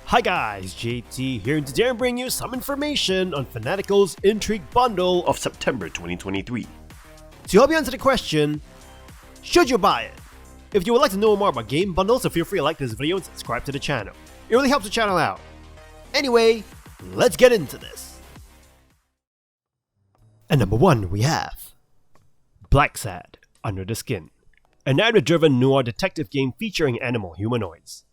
Hi guys, JT here, and today I'm bringing you some information on Fanatical's Intrigue Bundle of September 2023. To help you answer the question, should you buy it? If you would like to know more about game bundles, so feel free to like this video and subscribe to the channel. It really helps the channel out. Anyway, let's get into this. At number 1 we have Blacksad, Under the Skin, a narrative-driven noir detective game featuring animal humanoids.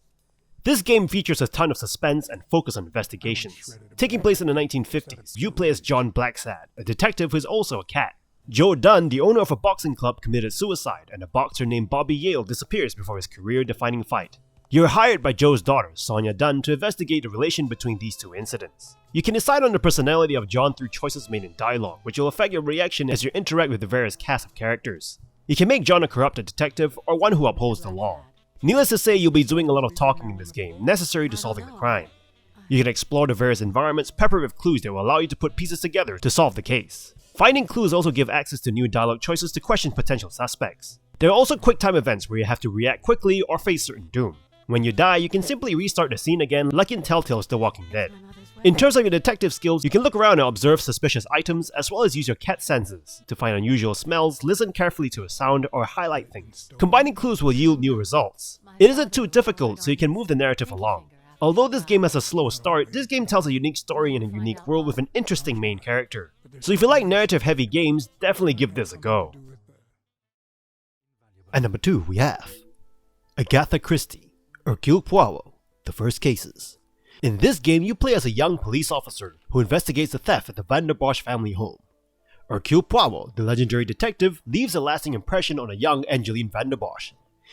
This game features a ton of suspense and focus on investigations. Taking place in the 1950s, you play as John Blacksad, a detective who is also a cat. Joe Dunn, the owner of a boxing club, committed suicide, and a boxer named Bobby Yale disappears before his career-defining fight. You're hired by Joe's daughter, Sonia Dunn, to investigate the relation between these two incidents. You can decide on the personality of John through choices made in dialogue, which will affect your reaction as you interact with the various cast of characters. You can make John a corrupted detective or one who upholds the law. Needless to say, you'll be doing a lot of talking in this game, necessary to solving the crime. You can explore the various environments peppered with clues that will allow you to put pieces together to solve the case. Finding clues also give access to new dialogue choices to question potential suspects. There are also quick time events where you have to react quickly or face certain doom. When you die, you can simply restart the scene again like in Telltale's The Walking Dead. In terms of your detective skills, you can look around and observe suspicious items as well as use your cat senses to find unusual smells, listen carefully to a sound, or highlight things. Combining clues will yield new results. It isn't too difficult, so you can move the narrative along. Although this game has a slow start, this game tells a unique story in a unique world with an interesting main character. So if you like narrative-heavy games, definitely give this a go. At number 2 we have Agatha Christie, Hercule Poirot, The First Cases. In this game, you play as a young police officer who investigates the theft at the Van der Bosch family home. Hercule Poirot, the legendary detective, leaves a lasting impression on a young Angeline Van der Bosch.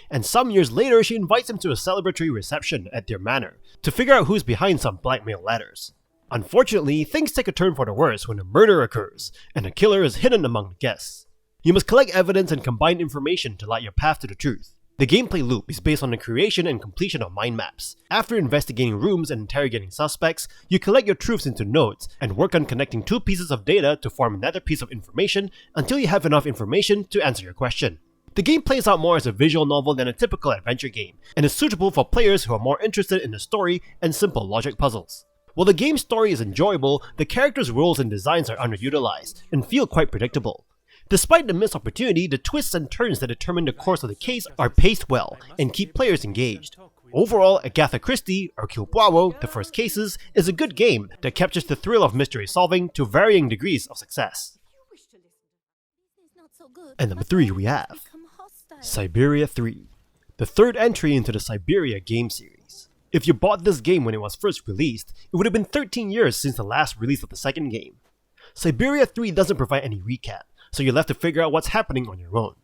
And some years later, she invites him to a celebratory reception at their manor to figure out who's behind some blackmail letters. Unfortunately, things take a turn for the worse when a murder occurs, and the killer is hidden among the guests. You must collect evidence and combine information to light your path to the truth. The gameplay loop is based on the creation and completion of mind maps. After investigating rooms and interrogating suspects, you collect your truths into nodes and work on connecting two pieces of data to form another piece of information until you have enough information to answer your question. The game plays out more as a visual novel than a typical adventure game, and is suitable for players who are more interested in the story and simple logic puzzles. While the game's story is enjoyable, the characters' roles and designs are underutilized and feel quite predictable. Despite the missed opportunity, the twists and turns that determine the course of the case are paced well and keep players engaged. Overall, Agatha Christie, Hercule Poirot, The First Cases is a good game that captures the thrill of mystery solving to varying degrees of success. And number 3 we have Syberia III, the third entry into the Syberia Games series. If you bought this game when it was first released, it would have been 13 years since the last release of the second game. Syberia III doesn't provide any recap, so you'll have to figure out what's happening on your own.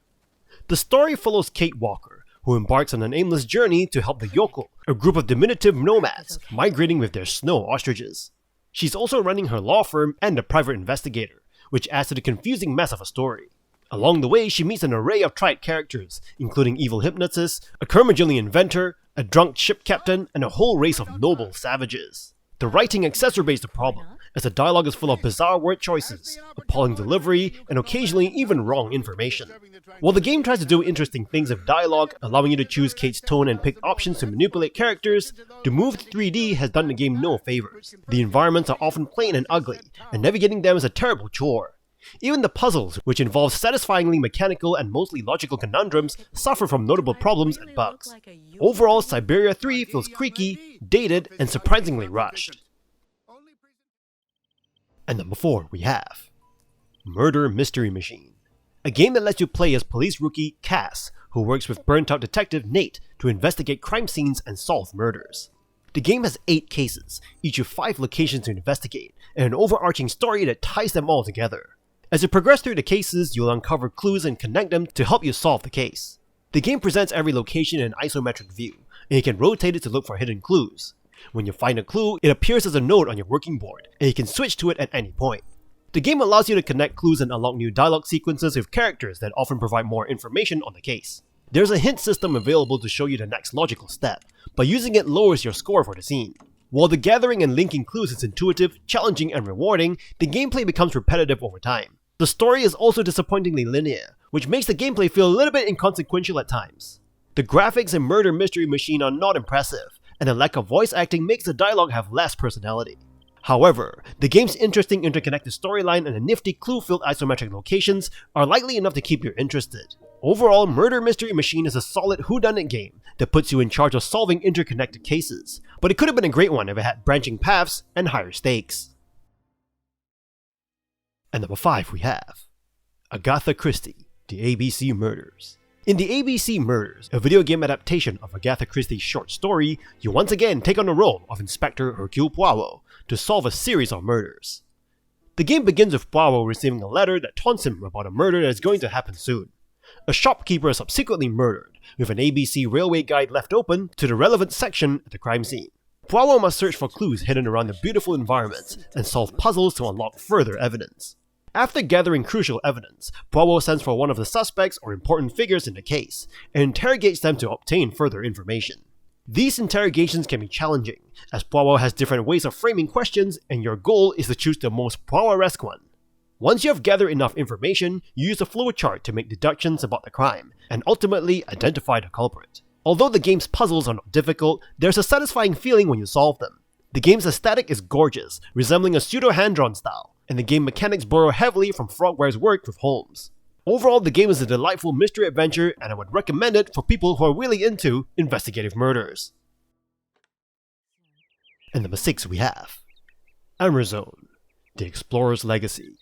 The story follows Kate Walker, who embarks on an aimless journey to help the Yokel, a group of diminutive nomads migrating with their snow ostriches. She's also running her law firm and a private investigator, which adds to the confusing mess of a story. Along the way, she meets an array of trite characters, including evil hypnotists, a curmudgeonly inventor, a drunk ship captain, and a whole race of noble savages. The writing exacerbates the problem, as the dialogue is full of bizarre word choices, appalling delivery, and occasionally even wrong information. While the game tries to do interesting things with dialogue, allowing you to choose Kate's tone and pick options to manipulate characters, the move to 3D has done the game no favors. The environments are often plain and ugly, and navigating them is a terrible chore. Even the puzzles, which involve satisfyingly mechanical and mostly logical conundrums, suffer from notable problems and bugs. Overall, Syberia III feels creaky, dated, and surprisingly rushed. And number 4 we have Murder Mystery Machine, a game that lets you play as police rookie Cass, who works with burnt-out detective Nate to investigate crime scenes and solve murders. The game has 8 cases, each with 5 locations to investigate, and an overarching story that ties them all together. As you progress through the cases, you'll uncover clues and connect them to help you solve the case. The game presents every location in an isometric view, and you can rotate it to look for hidden clues. When you find a clue, it appears as a node on your working board, and you can switch to it at any point. The game allows you to connect clues and unlock new dialogue sequences with characters that often provide more information on the case. There's a hint system available to show you the next logical step, but using it lowers your score for the scene. While the gathering and linking clues is intuitive, challenging, and rewarding, the gameplay becomes repetitive over time. The story is also disappointingly linear, which makes the gameplay feel a little bit inconsequential at times. The graphics in Murder Mystery Machine are not impressive, and the lack of voice acting makes the dialogue have less personality. However, the game's interesting interconnected storyline and the nifty clue-filled isometric locations are likely enough to keep you interested. Overall, Murder Mystery Machine is a solid whodunit game that puts you in charge of solving interconnected cases, but it could have been a great one if it had branching paths and higher stakes. And number 5 we have Agatha Christie, The ABC Murders. In The ABC Murders, a video game adaptation of Agatha Christie's short story, you once again take on the role of Inspector Hercule Poirot to solve a series of murders. The game begins with Poirot receiving a letter that taunts him about a murder that is going to happen soon. A shopkeeper is subsequently murdered, with an ABC railway guide left open to the relevant section at the crime scene. Poirot must search for clues hidden around the beautiful environments and solve puzzles to unlock further evidence. After gathering crucial evidence, Poirot sends for one of the suspects or important figures in the case, and interrogates them to obtain further information. These interrogations can be challenging, as Poirot has different ways of framing questions, and your goal is to choose the most Poirot-esque one. Once you have gathered enough information, you use a flowchart to make deductions about the crime, and ultimately identify the culprit. Although the game's puzzles are not difficult, there's a satisfying feeling when you solve them. The game's aesthetic is gorgeous, resembling a pseudo-hand-drawn style, and the game mechanics borrow heavily from Frogware's work with Holmes. Overall, the game is a delightful mystery adventure, and I would recommend it for people who are really into investigative murders. And number 6 we have Amerzone, The Explorer's Legacy.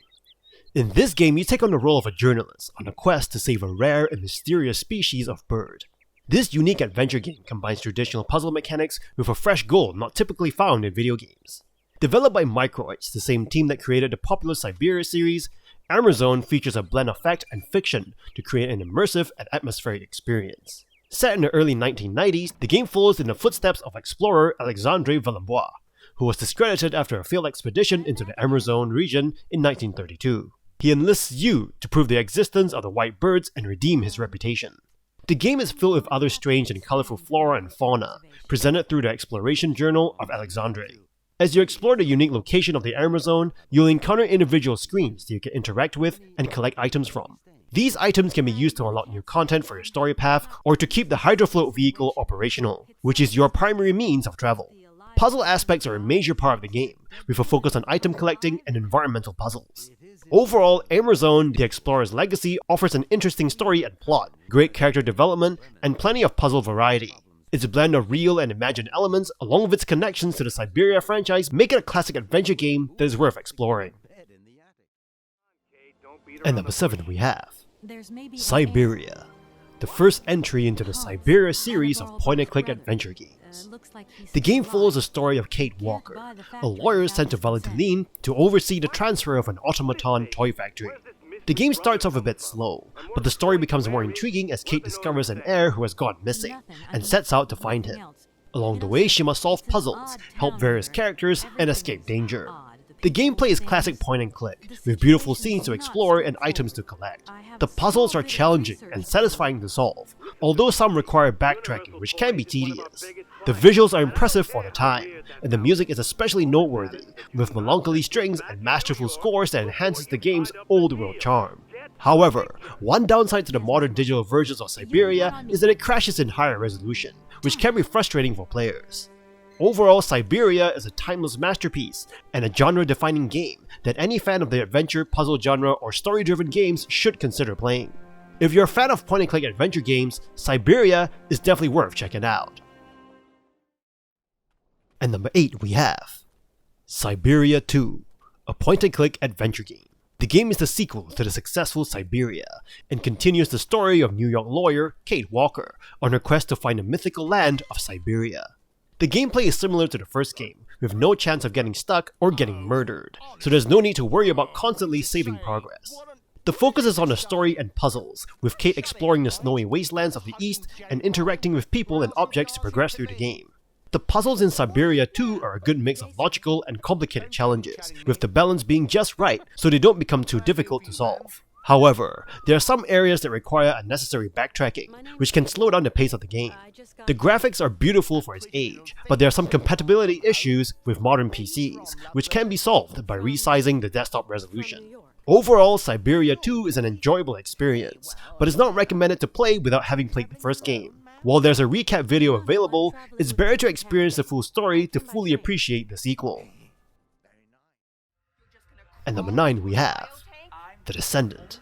In this game, you take on the role of a journalist on a quest to save a rare and mysterious species of bird. This unique adventure game combines traditional puzzle mechanics with a fresh goal not typically found in video games. Developed by Microids, the same team that created the popular Syberia series, Amerzone features a blend of fact and fiction to create an immersive and atmospheric experience. Set in the early 1990s, the game follows in the footsteps of explorer Alexandre Villembois, who was discredited after a failed expedition into the Amerzone region in 1932. He enlists you to prove the existence of the white birds and redeem his reputation. The game is filled with other strange and colorful flora and fauna, presented through the exploration journal of Alexandre. As you explore the unique location of the Amerzone, you'll encounter individual screens that you can interact with and collect items from. These items can be used to unlock new content for your story path, or to keep the hydrofloat vehicle operational, which is your primary means of travel. Puzzle aspects are a major part of the game, with a focus on item collecting and environmental puzzles. Overall, Amerzone, The Explorer's Legacy offers an interesting story and plot, great character development, and plenty of puzzle variety. Its blend of real and imagined elements, along with its connections to the Syberia franchise, make it a classic adventure game that is worth exploring. And number 7 we have Syberia, the first entry into the Syberia series of point-and-click adventure games. The game follows the story of Kate Walker, a lawyer sent to Valladolid to oversee the transfer of an automaton toy factory. The game starts off a bit slow, but the story becomes more intriguing as Kate discovers an heir who has gone missing, and sets out to find him. Along the way, she must solve puzzles, help various characters, and escape danger. The gameplay is classic point-and-click, with beautiful scenes to explore and items to collect. The puzzles are challenging and satisfying to solve, although some require backtracking, which can be tedious. The visuals are impressive for the time, and the music is especially noteworthy, with melancholy strings and masterful scores that enhances the game's old-world charm. However, one downside to the modern digital versions of Syberia is that it crashes in higher resolution, which can be frustrating for players. Overall, Syberia is a timeless masterpiece and a genre-defining game that any fan of the adventure, puzzle genre, or story-driven games should consider playing. If you're a fan of point-and-click adventure games, Syberia is definitely worth checking out. And number 8 we have Syberia II, a point-and-click adventure game. The game is the sequel to the successful Syberia, and continues the story of New York lawyer Kate Walker on her quest to find the mythical land of Syberia. The gameplay is similar to the first game, with no chance of getting stuck or getting murdered, so there's no need to worry about constantly saving progress. The focus is on the story and puzzles, with Kate exploring the snowy wastelands of the east and interacting with people and objects to progress through the game. The puzzles in Syberia II are a good mix of logical and complicated challenges, with the balance being just right so they don't become too difficult to solve. However, there are some areas that require unnecessary backtracking, which can slow down the pace of the game. The graphics are beautiful for its age, but there are some compatibility issues with modern PCs, which can be solved by resizing the desktop resolution. Overall, Syberia II is an enjoyable experience, but is not recommended to play without having played the first game. While there's a recap video available, it's better to experience the full story to fully appreciate the sequel. And number 9 we have The Descendant,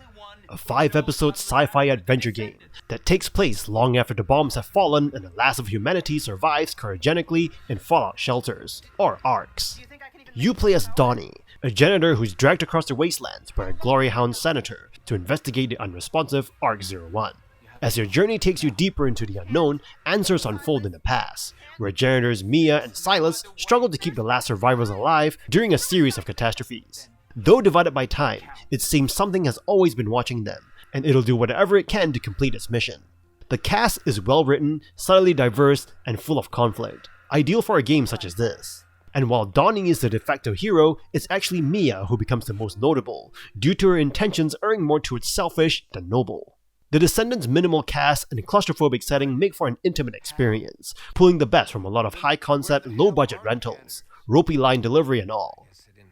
a 5-episode sci-fi adventure game that takes place long after the bombs have fallen and the last of humanity survives cryogenically in fallout shelters, or ARCs. You play as Donnie, a janitor who's dragged across the wastelands by a glory-hound senator to investigate the unresponsive ARC-01. As your journey takes you deeper into the unknown, answers unfold in the past, where janitors Mia and Silas struggle to keep the last survivors alive during a series of catastrophes. Though divided by time, it seems something has always been watching them, and it'll do whatever it can to complete its mission. The cast is well written, subtly diverse, and full of conflict, ideal for a game such as this. And while Donnie is the de facto hero, it's actually Mia who becomes the most notable, due to her intentions erring more towards selfish than noble. The Descendant's minimal cast and claustrophobic setting make for an intimate experience, pulling the best from a lot of high-concept, low-budget rentals, ropey line delivery and all.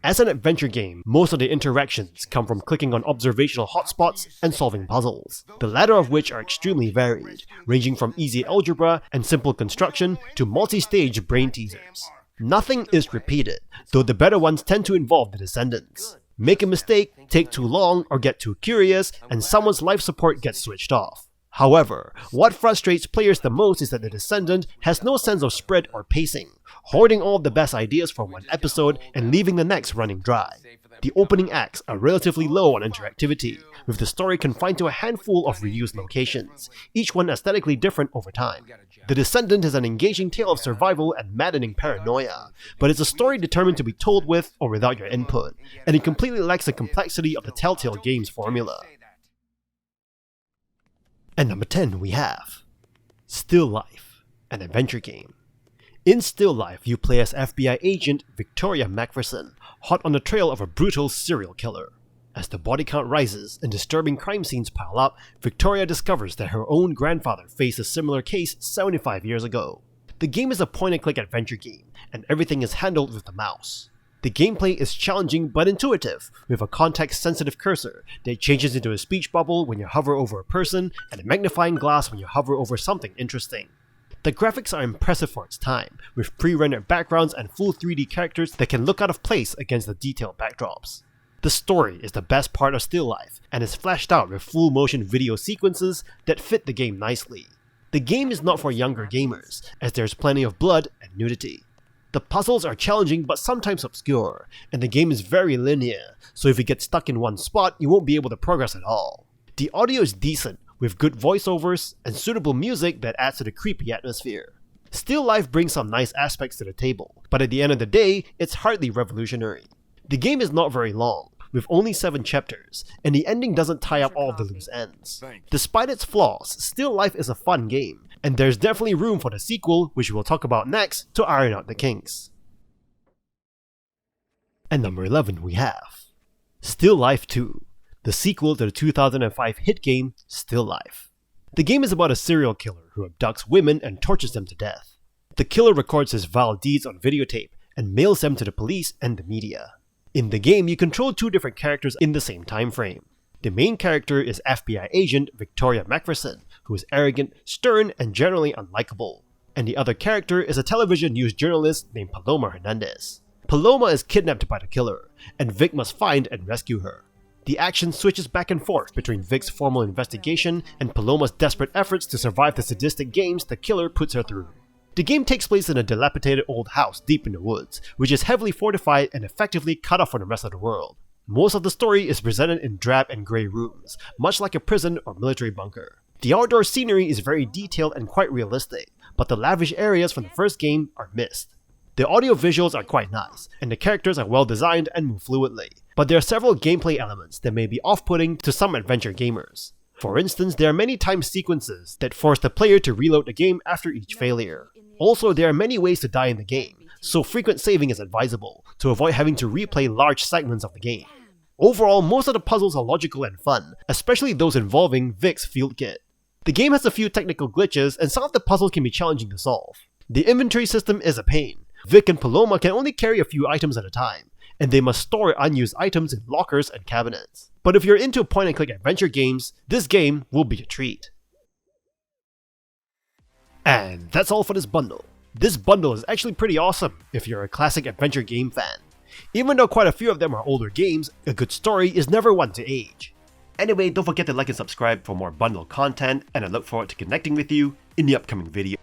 As an adventure game, most of the interactions come from clicking on observational hotspots and solving puzzles, the latter of which are extremely varied, ranging from easy algebra and simple construction to multi-stage brain teasers. Nothing is repeated, though the better ones tend to involve the Descendants. Make a mistake, take too long, or get too curious, and someone's life support gets switched off. However, what frustrates players the most is that the Descendant has no sense of spread or pacing, hoarding all of the best ideas for one episode and leaving the next running dry. The opening acts are relatively low on interactivity, with the story confined to a handful of reused locations, each one aesthetically different over time. The Descendant is an engaging tale of survival and maddening paranoia, but it's a story determined to be told with or without your input, and it completely lacks the complexity of the Telltale Games formula. And number 10 we have Still Life, an adventure game. In Still Life, you play as FBI agent Victoria Macpherson, hot on the trail of a brutal serial killer. As the body count rises and disturbing crime scenes pile up, Victoria discovers that her own grandfather faced a similar case 75 years ago. The game is a point-and-click adventure game, and everything is handled with the mouse. The gameplay is challenging but intuitive, with a context-sensitive cursor that changes into a speech bubble when you hover over a person and a magnifying glass when you hover over something interesting. The graphics are impressive for its time, with pre-rendered backgrounds and full 3D characters that can look out of place against the detailed backdrops. The story is the best part of Still Life, and is fleshed out with full motion video sequences that fit the game nicely. The game is not for younger gamers, as there's plenty of blood and nudity. The puzzles are challenging but sometimes obscure, and the game is very linear, so if you get stuck in one spot, you won't be able to progress at all. The audio is decent, with good voiceovers and suitable music that adds to the creepy atmosphere. Still Life brings some nice aspects to the table, but at the end of the day, it's hardly revolutionary. The game is not very long, with only 7 chapters, and the ending doesn't tie up all of the loose ends. Despite its flaws, Still Life is a fun game, and there's definitely room for the sequel, which we'll talk about next, to iron out the kinks. And number 11 we have Still Life II, the sequel to the 2005 hit game Still Life. The game is about a serial killer who abducts women and tortures them to death. The killer records his vile deeds on videotape and mails them to the police and the media. In the game, you control 2 different characters in the same time frame. The main character is FBI agent Victoria Macpherson, who is arrogant, stern, and generally unlikable. And the other character is a television news journalist named Paloma Hernandez. Paloma is kidnapped by the killer, and Vic must find and rescue her. The action switches back and forth between Vic's formal investigation and Paloma's desperate efforts to survive the sadistic games the killer puts her through. The game takes place in a dilapidated old house deep in the woods, which is heavily fortified and effectively cut off from the rest of the world. Most of the story is presented in drab and grey rooms, much like a prison or military bunker. The outdoor scenery is very detailed and quite realistic, but the lavish areas from the first game are missed. The audio visuals are quite nice, and the characters are well designed and move fluidly, but there are several gameplay elements that may be off-putting to some adventure gamers. For instance, there are many time sequences that force the player to reload the game after each failure. Also, there are many ways to die in the game, so frequent saving is advisable to avoid having to replay large segments of the game. Overall, most of the puzzles are logical and fun, especially those involving Vic's field kit. The game has a few technical glitches, and some of the puzzles can be challenging to solve. The inventory system is a pain. Vic and Paloma can only carry a few items at a time, and they must store unused items in lockers and cabinets. But if you're into point-and-click adventure games, this game will be a treat. And that's all for this bundle. This bundle is actually pretty awesome if you're a classic adventure game fan. Even though quite a few of them are older games, a good story is never one to age. Anyway, don't forget to like and subscribe for more bundle content, and I look forward to connecting with you in the upcoming video.